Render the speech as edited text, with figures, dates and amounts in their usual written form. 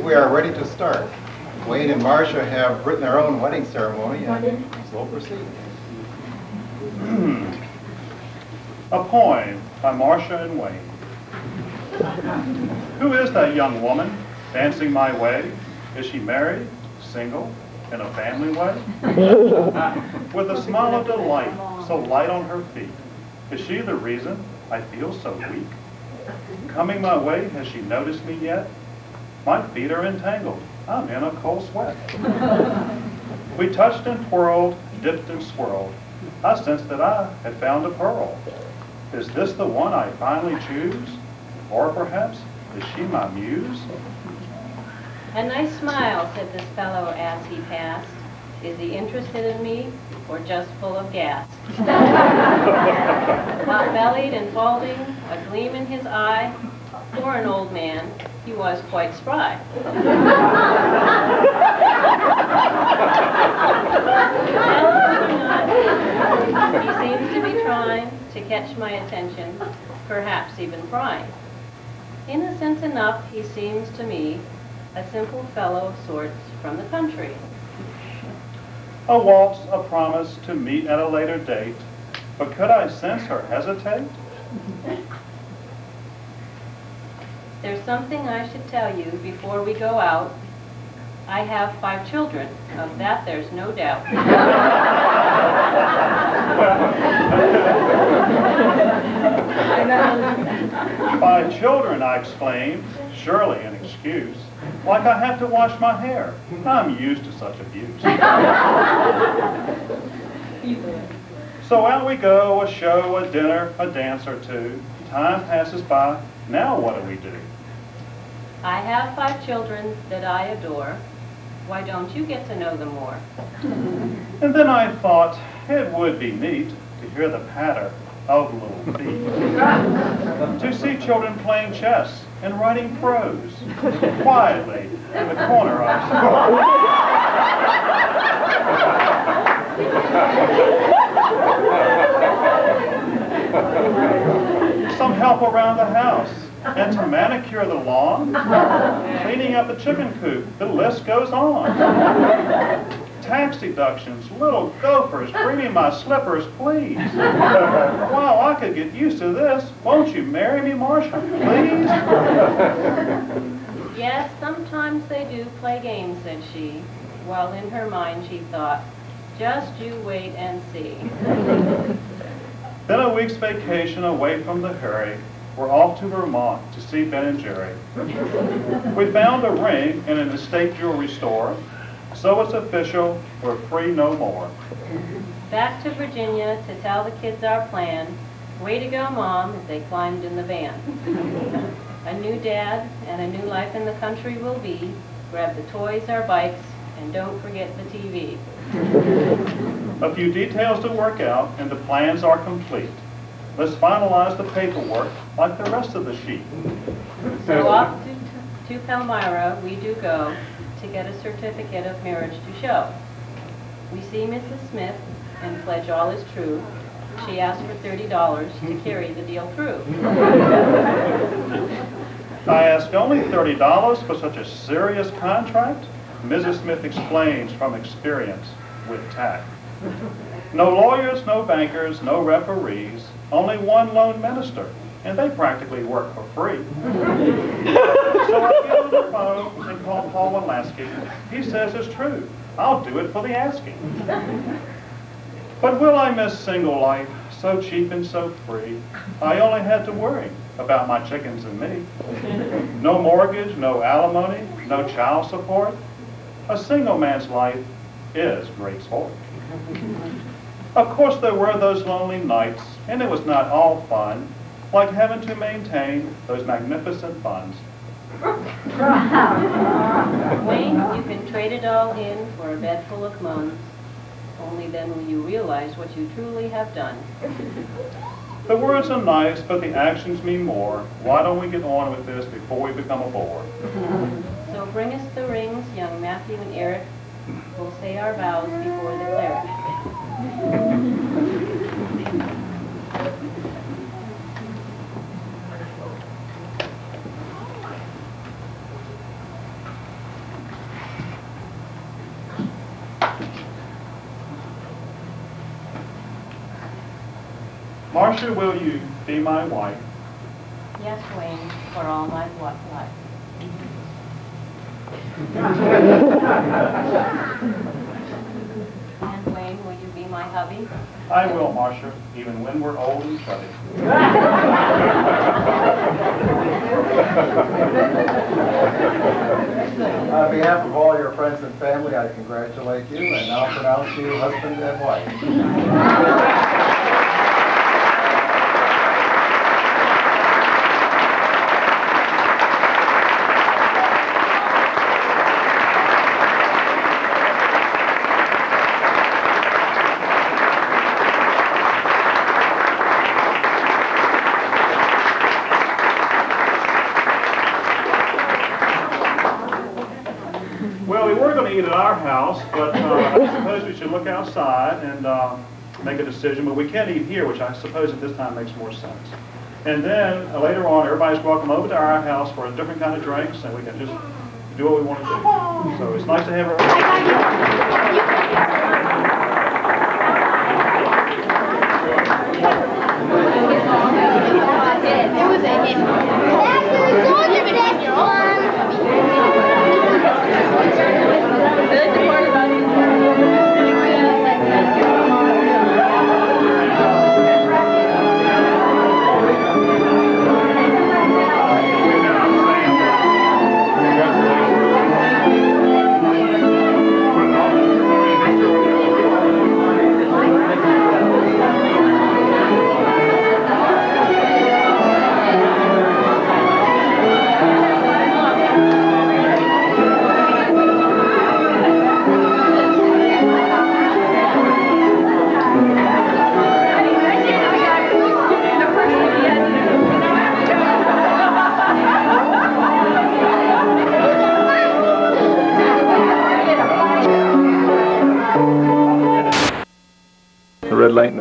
we are ready to start. Wayne and Marcia have written their own wedding ceremony, and so proceed. A poem by Marcia and Wayne. Who is that young woman dancing my way? Is she married, single, in a family way? With a smile of delight, so light on her feet. Is she the reason I feel so weak? Coming my way, has she noticed me yet? My feet are entangled, I'm in a cold sweat. We touched and twirled, dipped and swirled. I sensed that I had found a pearl. Is this the one I finally choose? Or perhaps, is she my muse? A nice smile, said this fellow as he passed. Is he interested in me, or just full of gas? Pot-bellied and balding, a gleam in his eye. For an old man, he was quite spry. He seems to be trying to catch my attention, perhaps even prying. Innocent enough, he seems to me, a simple fellow of sorts from the country. A waltz, a promise to meet at a later date, but could I sense her hesitate? There's something I should tell you before we go out. I have 5 children, of that there's no doubt. 5 children, I exclaimed, surely an excuse. Like I have to wash my hair. I'm used to such abuse. So out we go, a show, a dinner, a dance or two. Time passes by. Now what do we do? I have 5 children that I adore. Why don't you get to know them more? And then I thought it would be neat to hear the patter of little feet. To see children playing chess and writing prose quietly in the corner of some help around the house, and to manicure the lawn, cleaning up the chicken coop, the list goes on. Tax deductions, little gophers, bring me my slippers, please. Wow, I could get used to this. Won't you marry me, Marcia, please? Yes, sometimes they do play games, said she, while in her mind she thought, just you wait and see. Then a week's vacation away from the hurry. We're off to Vermont to see Ben and Jerry. We found a ring in an estate jewelry store, so it's official, we're free no more. Back to Virginia to tell the kids our plan. Way to go, Mom, as they climbed in the van. A new dad and a new life in the country will be. Grab the toys, our bikes, and don't forget the TV. A few details to work out, and the plans are complete. Let's finalize the paperwork like the rest of the sheet. So off to Palmyra we do go to get a certificate of marriage to show. We see Mrs. Smith and pledge all is true. She asked for $30 to carry the deal through. I ask only $30 for such a serious contract? Mrs. Smith explains from experience with tact. No lawyers, no bankers, no referees, only one lone minister, and they practically work for free. So I get on the phone and call Paul Walaski. He says it's true. I'll do it for the asking. But will I miss single life, so cheap and so free? I only had to worry about my chickens and me. No mortgage, no alimony, no child support. A single man's life is great sport. Of course there were those lonely nights, and it was not all fun, like having to maintain those magnificent funds. Wayne, you can trade it all in for a bed full of muns. Only then will you realize what you truly have done. The words are nice, but the actions mean more. Why don't we get on with this before we become a bore? So bring us the rings, young Matthew and Eric. We'll say our vows before the cleric. Marcia, will you be my wife? Yes, Wayne, for all my life. And Wayne, will you be my hubby? I will, Marcia, even when we're old and chubby. On behalf of all your friends and family, I congratulate you and now pronounce you husband and wife. Well, we were going to eat at our house, but I suppose we should look outside and make a decision. But we can't eat here, which I suppose at this time makes more sense. And then later on, everybody's welcome over to our house for a different kind of drinks, and we can just do what we want to do. So it's nice to have everybody. There was a hit. The red light.